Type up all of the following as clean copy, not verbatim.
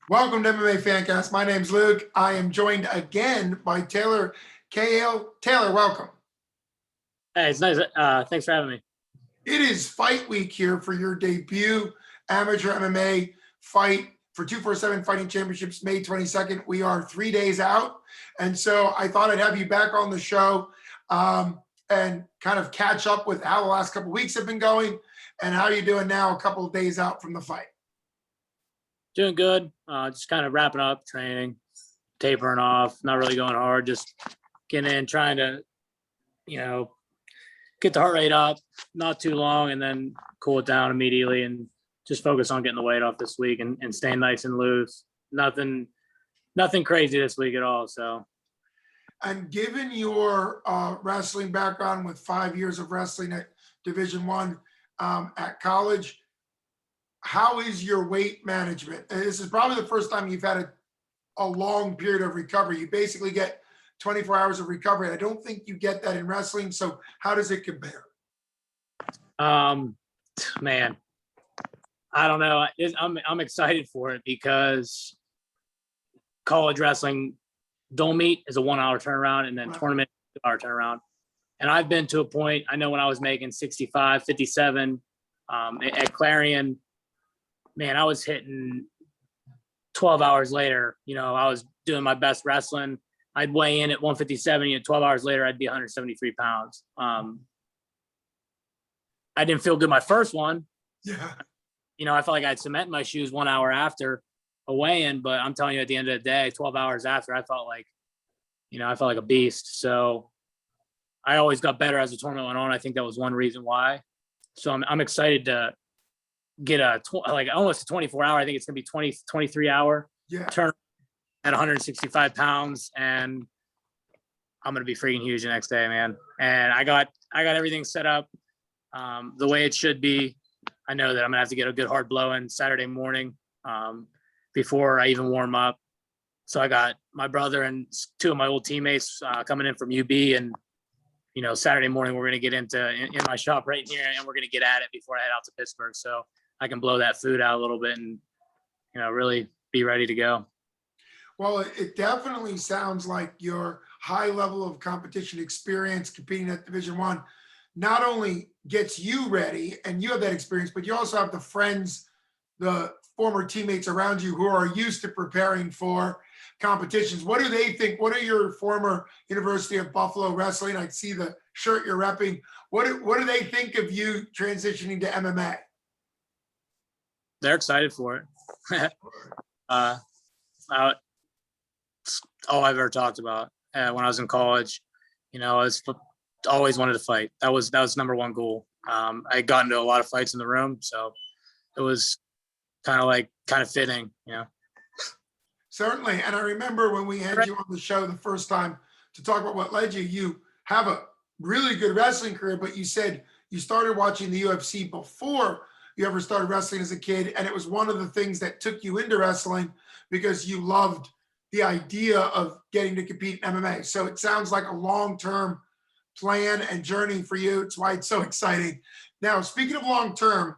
Welcome to MMA Fancast. My name's Luke. I am joined again by Taylor Cahill. Taylor, welcome. Hey, it's nice. Thanks for having me. It is fight week here for your debut amateur MMA fight for 247 Fighting Championships, May 22nd. We are 3 days out. And so I thought I'd have you back on the show and kind of catch up with how the last couple of weeks have been going and how you're doing now a couple of days out from the fight. Doing good. Just kind of wrapping up training, tapering off, not really going hard, just getting in, trying to, get the heart rate up, not too long, and then cool it down immediately and just focus on getting the weight off this week and staying nice and loose. Nothing crazy this week at all. So. And given your wrestling background with 5 years of wrestling at Division I at college, how is your weight management? This is probably the first time you've had a long period of recovery. You basically get 24 hours of recovery. I don't think you get that in wrestling. So how does it compare? Man, I don't know. I'm excited for it because college wrestling dome meet is a 1 hour turnaround and then tournament 2 hour turnaround. And I've been to a point, I know when I was making 65, 57 at Clarion, man, I was hitting 12 hours later. I was doing my best wrestling. I'd weigh in at 157, 12 hours later, I'd be 173 pounds. I didn't feel good my first one. Yeah. I felt like I had cement in my shoes 1 hour after a weigh-in, but I'm telling you, at the end of the day, 12 hours after, I felt like a beast. So I always got better as the tournament went on. I think that was one reason why. So I'm excited to get almost a 24 hour. I think it's going to be 23 hour turn at 165 pounds. And I'm going to be freaking huge the next day, man. And I got everything set up the way it should be. I know that I'm going to have to get a good hard blow in Saturday morning before I even warm up. So I got my brother and two of my old teammates coming in from UB, and Saturday morning we're going to get in my shop right here, and we're going to get at it before I head out to Pittsburgh, so I can blow that food out a little bit and really be ready to go. Well, it definitely sounds like your high level of competition experience competing at Division I not only gets you ready and you have that experience, but you also have the friends, the former teammates around you who are used to preparing for competitions. What do they think? What are your former University of Buffalo wrestling? I see the shirt you're repping. What do they think of you transitioning to MMA? They're excited for it. All I've ever talked about when I was in college. I always wanted to fight. That was number one goal. I got into a lot of fights in the room, so it was kind of fitting, Certainly. And I remember when we had you on the show the first time to talk about what led you. You have a really good wrestling career, but you said you started watching the UFC before you ever started wrestling as a kid. And it was one of the things that took you into wrestling because you loved the idea of getting to compete in MMA. So it sounds like a long-term plan and journey for you. It's why it's so exciting. Now, speaking of long-term,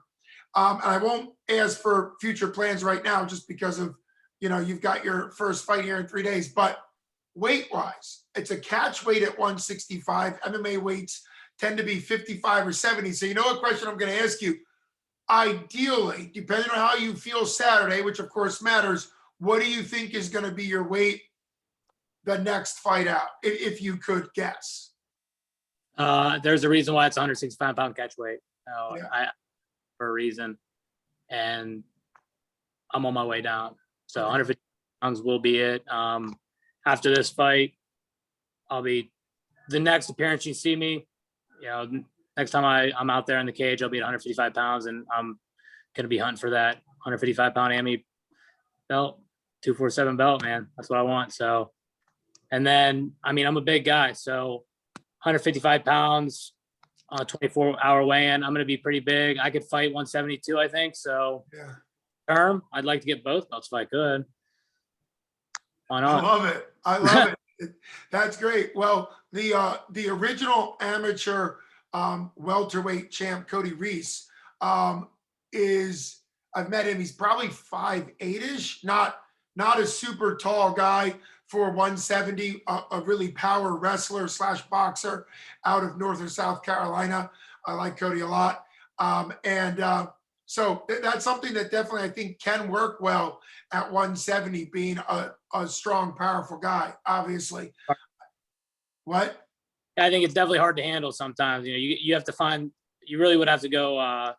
and I won't ask for future plans right now just because of, you've got your first fight here in 3 days, but weight-wise, it's a catch weight at 165. MMA weights tend to be 55 or 70. So what question I'm going to ask you? Ideally, depending on how you feel Saturday, which of course matters, what do you think is going to be your weight the next fight out, if you could guess? There's a reason why it's 165-pound catch weight. For a reason. And I'm on my way down. So 150 pounds will be it. After this fight, the next appearance you see me, next time I'm out there in the cage, I'll be at 155 pounds, and I'm going to be hunting for that 155-pound ammy belt, 247 belt, man. That's what I want. So, and then, I'm a big guy. So 155 pounds, 24-hour weigh-in, I'm going to be pretty big. I could fight 172, I think. So term, I'd like to get both belts if I could. Why not? I love it. That's great. Well, the original amateur welterweight champ, Cody Reese, I've met him. He's probably 5'8"-ish, not not a super tall guy for 170, a really power wrestler slash boxer out of North or South Carolina. I like Cody a lot. So that's something that definitely I think can work well at 170, being a strong, powerful guy, obviously. What? I think it's definitely hard to handle sometimes. You have to find, you really would have to go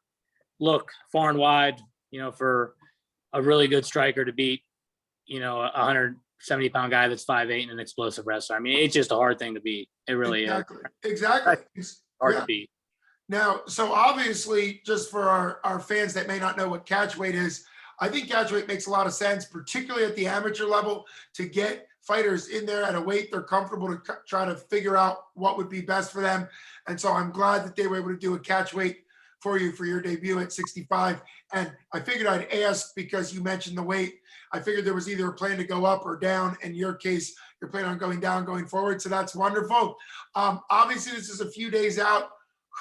look far and wide, for a really good striker to beat, a 170-pound guy that's 5'8" and an explosive wrestler. I mean, it's just a hard thing to beat. It really Exactly. is. Hard to beat. Now, so obviously, just for our fans that may not know what catchweight is, I think catchweight makes a lot of sense, particularly at the amateur level, to get fighters in there at a weight they're comfortable to try to figure out what would be best for them. And so I'm glad that they were able to do a catchweight for you for your debut at 65. And I figured I'd ask because you mentioned the weight. I figured there was either a plan to go up or down. In your case, you're planning on going down going forward. So that's wonderful. Obviously, this is a few days out.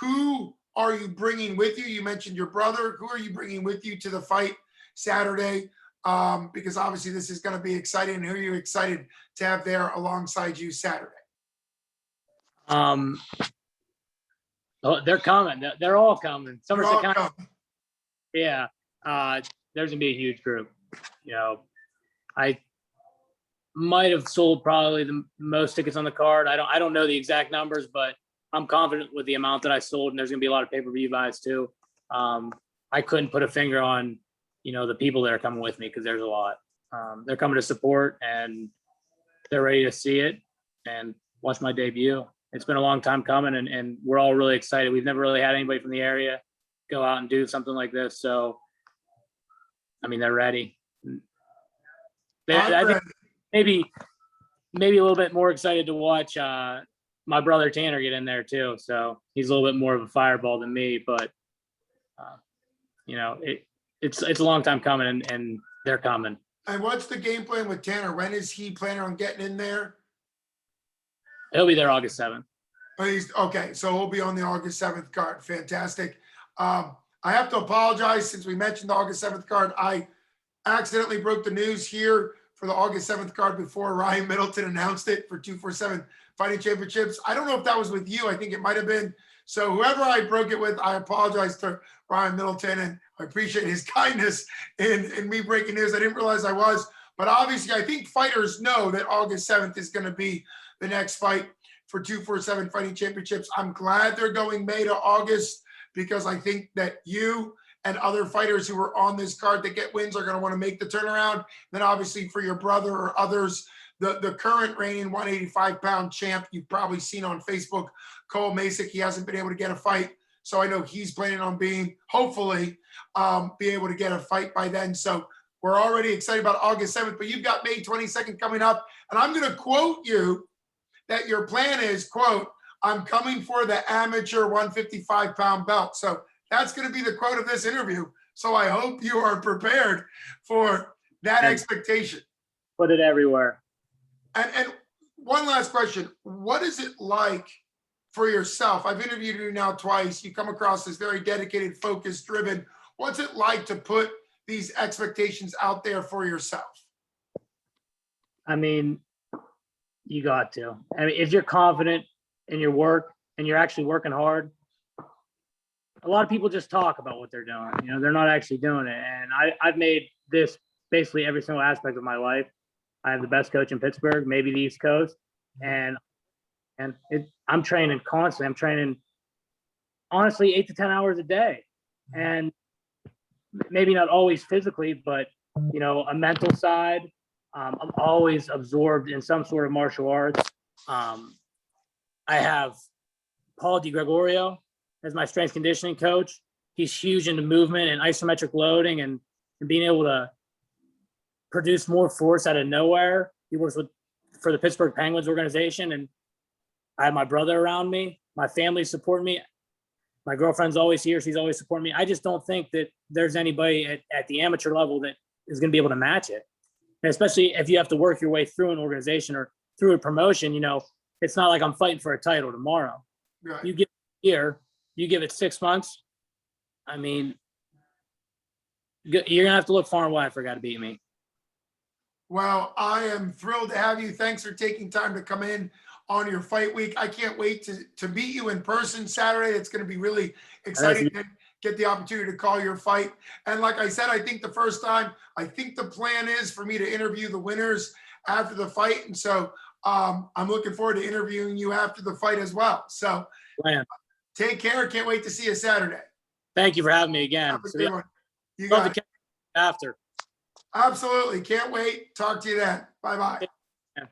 Who are you bringing with you? You mentioned your brother. Who are you bringing with you to the fight Saturday? Because obviously this is going to be exciting. Who are you excited to have there alongside you Saturday? They're coming. They're all coming. Somerset County. Yeah. There's gonna be a huge group. I might have sold probably the most tickets on the card. I don't know the exact numbers, but I'm confident with the amount that I sold, and there's gonna be a lot of pay-per-view buys too. I couldn't put a finger on, the people that are coming with me because there's a lot. They're coming to support, and they're ready to see it and watch my debut. It's been a long time coming, and we're all really excited. We've never really had anybody from the area go out and do something like this. So, I mean, they're ready. I think maybe a little bit more excited to watch my brother Tanner get in there too. So he's a little bit more of a fireball than me, but it's a long time coming, and they're coming. And what's the game plan with Tanner? When is he planning on getting in there? He'll be there August 7th. Okay, so he'll be on the August 7th card. Fantastic. I have to apologize since we mentioned the August 7th card. I accidentally broke the news here for the August 7th card before Ryan Middleton announced it for 247 Fighting Championships. I don't know if that was with you. I think it might have been. So whoever I broke it with, I apologize to Ryan Middleton, and I appreciate his kindness in me breaking news. I didn't realize I was. But obviously, I think fighters know that August 7th is going to be the next fight for 247 Fighting Championships. I'm glad they're going May to August because I think that you and other fighters who are on this card that get wins are going to want to make the turnaround. Then obviously for your brother or others, the current reigning 185-pound champ you've probably seen on Facebook, Cole Masick, he hasn't been able to get a fight. So I know he's planning on hopefully be able to get a fight by then. So we're already excited about August 7th, but you've got May 22nd coming up. And I'm going to quote you that your plan is, quote, "I'm coming for the amateur 155-pound belt." So that's going to be the quote of this interview. So I hope you are prepared for that expectation. Put it everywhere. And one last question. What is it like for yourself? I've interviewed you now twice. You come across as very dedicated, focused, driven. What's it like to put these expectations out there for yourself? I mean, you got to. I mean, if you're confident in your work and you're actually working hard, a lot of people just talk about what they're doing. They're not actually doing it. And I've made this basically every single aspect of my life. I have the best coach in Pittsburgh, maybe the East Coast, and I'm training constantly. I'm training honestly 8 to 10 hours a day, and maybe not always physically, but a mental side. I'm always absorbed in some sort of martial arts. I have Paul DiGregorio as my strength conditioning coach. He's huge into movement and isometric loading and being able to produce more force out of nowhere. He works for the Pittsburgh Penguins organization, and I have my brother around me. My family support me. My girlfriend's always here. She's always supporting me. I just don't think that there's anybody at the amateur level that is going to be able to match it. And especially if you have to work your way through an organization or through a promotion, it's not like I'm fighting for a title tomorrow. Right. You give it a year, you give it 6 months. I mean, you're going to have to look far and wide for a guy to beat me. Well, I am thrilled to have you. Thanks for taking time to come in on your fight week. I can't wait to meet you in person Saturday. It's going to be really exciting to get the opportunity to call your fight. And like I said, I think the first time, I think the plan is for me to interview the winners after the fight. And so I'm looking forward to interviewing you after the fight as well. So Plan. take care. Can't wait to see you Saturday. Thank you for having me again. Have a So, good yeah, one. You love got the it. after. Absolutely. Can't wait. Talk to you then. Bye-bye. Yeah.